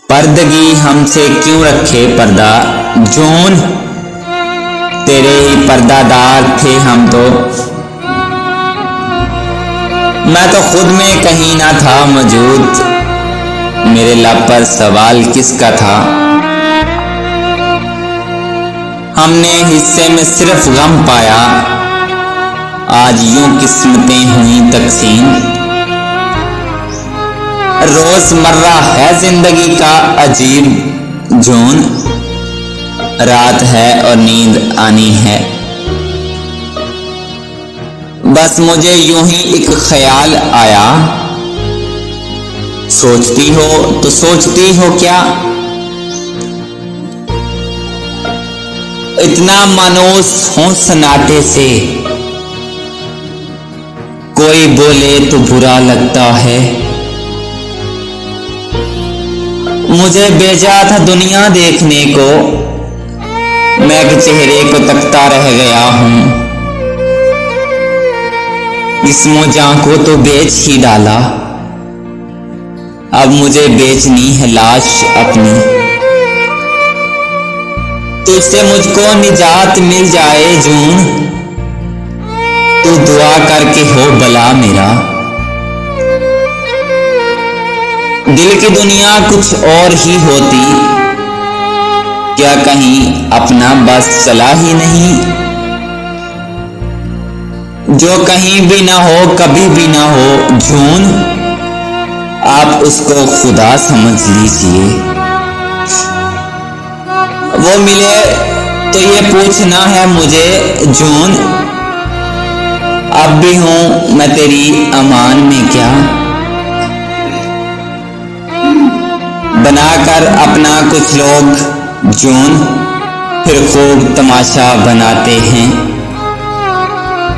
पर्दगी हमसे क्यों रखे पर्दा जून, तेरे ही पर्दादार थे हम तो। मैं तो खुद में कहीं ना था मौजूद, मेरे लब पर सवाल किसका था। हमने हिस्से में सिर्फ गम पाया, आज यूं किस्मतें हुई तकसीम। रोजमर्रा है जिंदगी का अजीब जून, रात है और नींद आनी है। बस मुझे यूं ही एक ख्याल आया, सोचती हो तो सोचती हो क्या। इतना मानूस हूं सन्नाटे से, कोई बोले तो बुरा लगता है। मुझे भेजा था दुनिया देखने को, मैं एक चेहरे को तकता रह गया हूं। जिस्मो जान को तो बेच ही डाला, अब मुझे बेचनी है लाश अपनी। तुझसे मुझको निजात मिल जाए जून, तू दुआ करके हो भला मेरा। दिल की दुनिया कुछ और ही होती, क्या कहीं अपना बस चला ही नहीं। जो कहीं भी ना हो कभी भी ना हो जून, आप उसको खुदा समझ लीजिए। वो मिले तो ये पूछना है मुझे जून, अब भी हूं मैं तेरी अमान में क्या। बनाकर अपना कुछ लोग जून, फिर खूब तमाशा बनाते हैं।